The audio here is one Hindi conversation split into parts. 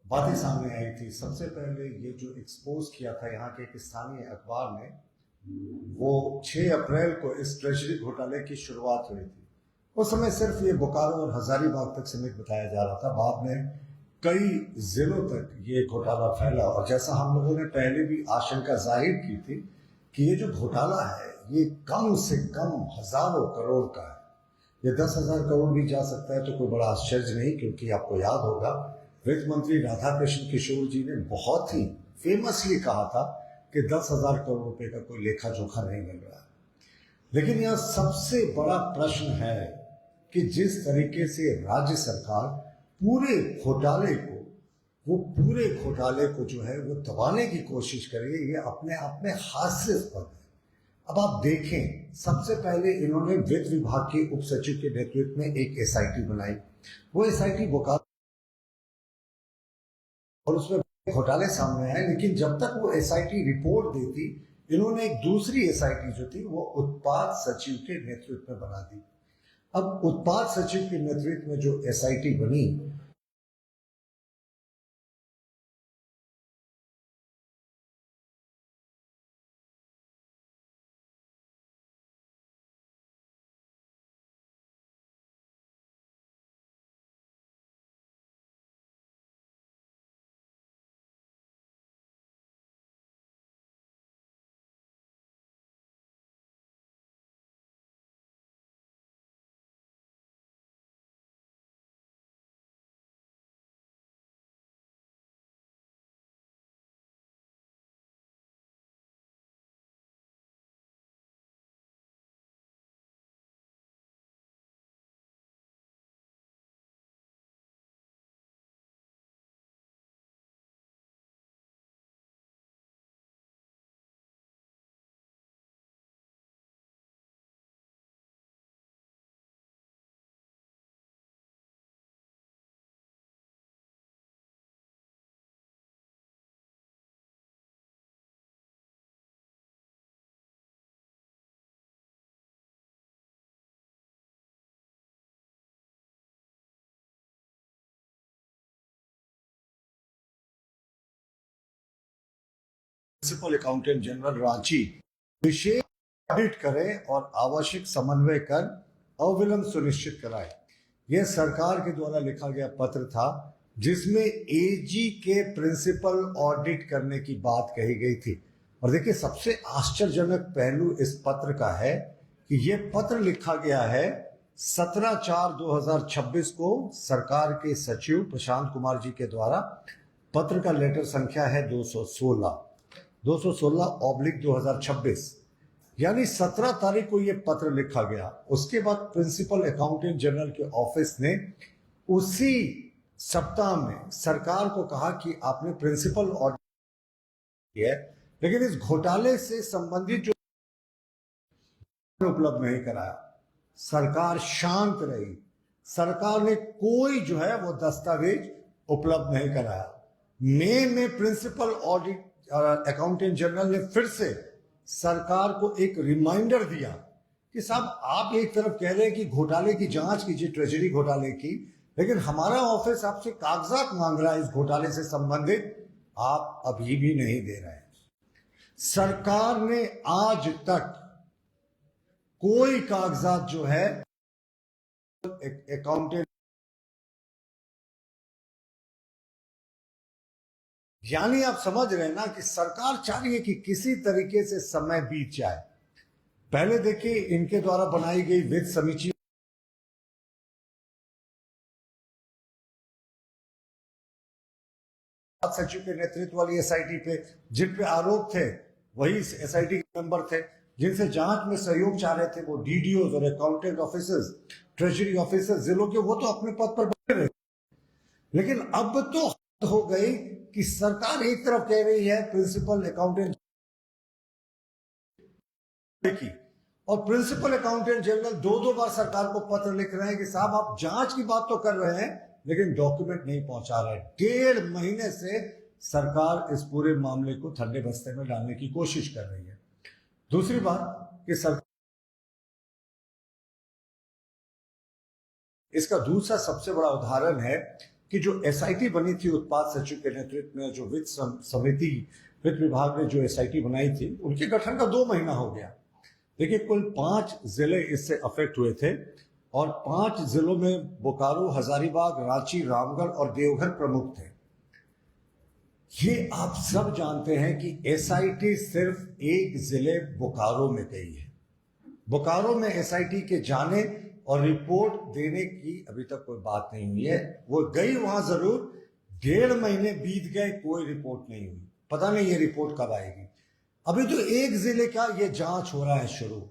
बातें सामने आई थी। सबसे पहले ये जो एक्सपोज किया था यहाँ के एक स्थानीय अखबार ने, वो 6 अप्रैल को इस ट्रेजरी घोटाले की शुरुआत हुई थी। उस समय सिर्फ ये बोकारो और हजारीबाग तक सीमित बताया जा रहा था। बाद में कई जिलों तक ये घोटाला फैला और जैसा हम लोगों ने पहले भी आशंका जाहिर की थी कि ये जो घोटाला है ये कम से कम हजारों करोड़ का है। ये 10,000 करोड़ भी जा सकता है तो कोई बड़ा आश्चर्य नहीं, क्योंकि आपको याद होगा वित्त मंत्री राधाकृष्ण किशोर जी ने बहुत ही फेमसली कहा था कि 10,000 करोड़ रुपए का कोई लेखा जोखा नहीं मिल रहा है। लेकिन यह सबसे बड़ा प्रश्न है कि जिस तरीके से राज्य सरकार पूरे घोटाले को जो है वो दबाने की कोशिश कर रही है, ये अपने आप में हास्यास्पद है। अब आप देखें, सबसे पहले इन्होंने वित्त विभाग के उप सचिव के नेतृत्व में एक एसआईटी बनाई। वो एसआईटी बोकारो और उसमें घोटाले सामने आए, लेकिन जब तक वो एसआईटी रिपोर्ट देती, इन्होंने एक दूसरी एसआईटी जो थी वो उत्पाद सचिव के नेतृत्व में बना दी। अब उत्पाद सचिव के नेतृत्व में जो एसआईटी बनी, प्रिंसिपल अकाउंटेंट जनरल रांची विशेष ऑडिट करे और आवश्यक समन्वय कर अविलंब सुनिश्चित कराए। यह सरकार के द्वारा लिखा गया पत्र था जिसमें एजी के प्रिंसिपल ऑडिट करने की बात कही गई थी। और देखिए, सबसे आश्चर्यजनक पहलू इस पत्र का है कि यह पत्र लिखा गया है 17/4/2026 को सरकार के सचिव प्रशांत कुमार जी के द्वारा। पत्र का लेटर संख्या है 216/2026, यानी 17 तारीख को यह पत्र लिखा गया। उसके बाद प्रिंसिपल अकाउंटेंट जनरल के ऑफिस ने उसी सप्ताह में सरकार को कहा कि आपने प्रिंसिपल ऑडिट किया है, लेकिन इस घोटाले से संबंधित जो उपलब्ध नहीं कराया। सरकार शांत रही, सरकार ने कोई जो है वो दस्तावेज उपलब्ध नहीं कराया। मई में प्रिंसिपल ऑडिट अकाउंटेंट जनरल ने फिर से सरकार को एक रिमाइंडर दिया कि साहब, आप एक तरफ कह रहे हैं कि घोटाले की जांच कीजिए, ट्रेजरी घोटाले की, लेकिन हमारा ऑफिस आपसे कागजात मांग रहा है इस घोटाले से संबंधित, आप अभी भी नहीं दे रहे हैं। सरकार ने आज तक कोई कागजात जो है अकाउंटेंट, यानी आप समझ रहे हैं ना कि सरकार चाह रही है कि किसी तरीके से समय बीत जाए। पहले देखिए, इनके द्वारा बनाई गई वित्त समीक्षा सचिव के नेतृत्व वाली एसआईटी पे, जिन पे आरोप थे वही एसआईटी के मेंबर थे, जिनसे जांच में सहयोग चाह रहे थे वो डीडीओ और अकाउंटेंट ऑफिसर्स, ट्रेजरी ऑफिसर्स जिलों के, वो तो अपने पद पर बैठे रहे। लेकिन अब तो हद हो गई कि सरकार एक तरफ कह रही है प्रिंसिपल अकाउंटेंट की, और प्रिंसिपल अकाउंटेंट जनरल दो बार सरकार को पत्र लिख रहे हैं कि साहब, आप जांच की बात तो कर रहे हैं लेकिन डॉक्यूमेंट नहीं पहुंचा रहे। 1.5 महीने से सरकार इस पूरे मामले को ठंडे बस्ते में डालने की कोशिश कर रही है। दूसरी बात कि सरकार, इसका दूसरा सबसे बड़ा उदाहरण है कि जो एसआईटी बनी थी उत्पाद सचिव के नेतृत्व में, जो वित्त विभाग ने जो एसआईटी बनाई थी, उनके गठन का 2 महीना हो गया। देखिए, कुल 5 जिले इससे अफेक्ट हुए थे और 5 जिलों में बोकारो, हजारीबाग, रांची, रामगढ़ और देवघर प्रमुख थे। ये आप सब जानते हैं कि एसआईटी सिर्फ एक जिले बोकारो में गई है। बोकारो में एसआईटी के जाने और रिपोर्ट देने की अभी तक कोई बात नहीं हुई है। वो गई वहां जरूर, 1.5 महीने बीत गए, कोई रिपोर्ट नहीं हुई। पता नहीं ये रिपोर्ट कब आएगी। अभी तो एक जिले का ये जांच हो रहा है शुरू,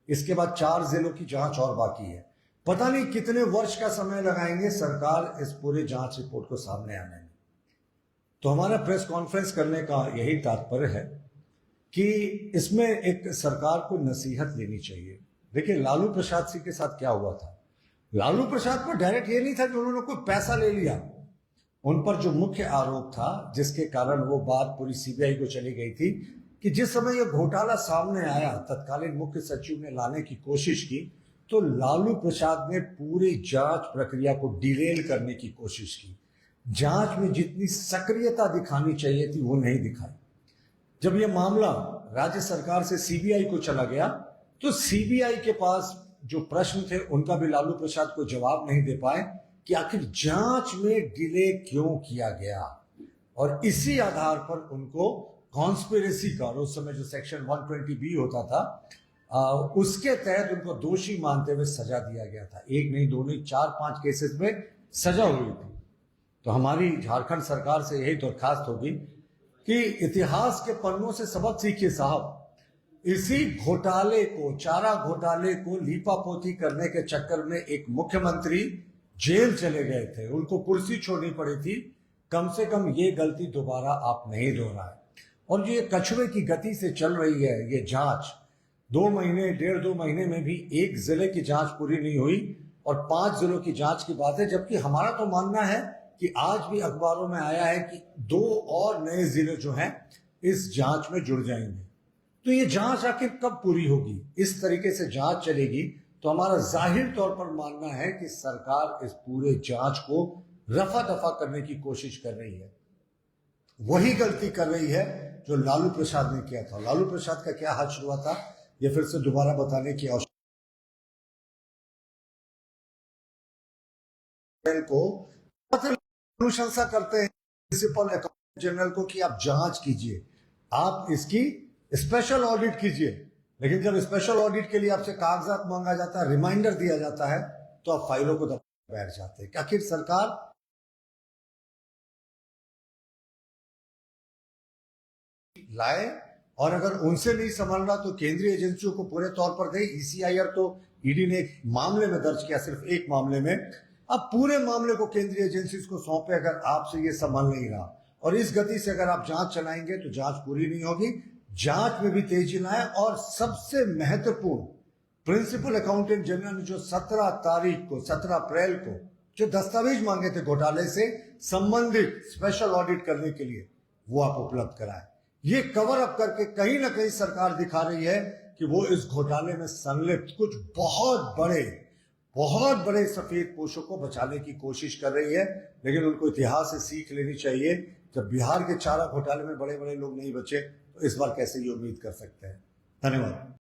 इसके बाद 4 जिलों की जांच और बाकी है। पता नहीं कितने वर्ष का समय लगाएंगे सरकार इस पूरे जांच रिपोर्ट को सामने आने में। तो हमारा प्रेस कॉन्फ्रेंस करने का यही तात्पर्य है कि इसमें एक सरकार को नसीहत लेनी चाहिए। देखिए, लालू प्रसाद सिंह के साथ क्या हुआ था। लालू प्रसाद पर डायरेक्ट ये नहीं था कि उन्होंने कोई पैसा ले लिया। उन पर जो मुख्य आरोप था, जिसके कारण वो बात पूरी सीबीआई को चली गई थी, कि जिस समय ये घोटाला सामने आया, तत्कालीन मुख्य सचिव ने लाने की कोशिश की, तो लालू प्रसाद ने पूरी जांच प्रक्रिया को डिरेल करने की कोशिश की। जांच में जितनी सक्रियता दिखानी चाहिए थी वो नहीं दिखाई। जब ये मामला राज्य सरकार से सीबीआई को चला गया, तो सीबीआई के पास जो प्रश्न थे उनका भी लालू प्रसाद को जवाब नहीं दे पाए कि आखिर जांच में डिले क्यों किया गया। और इसी आधार पर उनको कॉन्स्पिरेसी का, उस समय जो सेक्शन 120B होता था, उसके तहत उनको दोषी मानते हुए सजा दिया गया था। 1 नहीं, 2 नहीं, 4-5 केसेस में सजा हुई थी। तो हमारी झारखंड सरकार से यही दरखास्त होगी कि इतिहास के पन्नों से सबक सीखिए साहब। इसी घोटाले को, चारा घोटाले को लीपापोती करने के चक्कर में एक मुख्यमंत्री जेल चले गए थे, उनको कुर्सी छोड़नी पड़ी थी। कम से कम ये गलती दोबारा आप नहीं दोहराए। और जो ये कछुए की गति से चल रही है ये जांच, 2 महीने, 1.5-2 महीने में भी एक जिले की जांच पूरी नहीं हुई और 5 जिलों की जांच की बात है। जबकि हमारा तो मानना है कि आज भी अखबारों में आया है कि 2 और नए जिले जो हैं इस जांच में जुड़ जाएंगे। तो ये जांच आखिर कब पूरी होगी? इस तरीके से जांच चलेगी तो हमारा जाहिर तौर पर मानना है कि सरकार इस पूरे जांच को रफा दफा करने की कोशिश कर रही है। वही गलती कर रही है जो लालू प्रसाद ने किया था। लालू प्रसाद का क्या हाथ हुआ था, ये फिर से दोबारा बताने की आवश्यकता को अनुशंसा करते हैं प्रिंसिपल अकाउंटेंट जनरल को कि आप जांच कीजिए, आप इसकी स्पेशल ऑडिट कीजिए। लेकिन जब स्पेशल ऑडिट के लिए आपसे कागजात मांगा जाता है, रिमाइंडर दिया जाता है, तो आप फाइलों को दबा बैठ जाते हैं। आखिर सरकार लाए और अगर उनसे नहीं संभल रहा तो केंद्रीय एजेंसियों को पूरे तौर पर दे। ईसीआईआर तो ईडी ने एक मामले में दर्ज किया, सिर्फ एक मामले में। अब पूरे मामले को केंद्रीय एजेंसीज को सौंपे अगर आपसे ये संभल नहीं रहा। और इस गति से अगर आप जांच चलाएंगे तो जांच पूरी नहीं होगी। जांच में भी तेजी लाए। और सबसे महत्वपूर्ण, प्रिंसिपल अकाउंटेंट जनरल ने जो 17 अप्रैल को जो दस्तावेज मांगे थे घोटाले से संबंधित स्पेशल ऑडिट करने के लिए, वो आप उपलब्ध कराए। ये कवर अप करके कहीं ना कहीं सरकार दिखा रही है कि वो इस घोटाले में संलिप्त कुछ बहुत बड़े सफेद पोशों को बचाने की कोशिश कर रही है। लेकिन उनको इतिहास से सीख लेनी चाहिए। जब बिहार के चारा घोटाले में बड़े बड़े लोग नहीं बचे तो इस बार कैसे ये उम्मीद कर सकते हैं। धन्यवाद।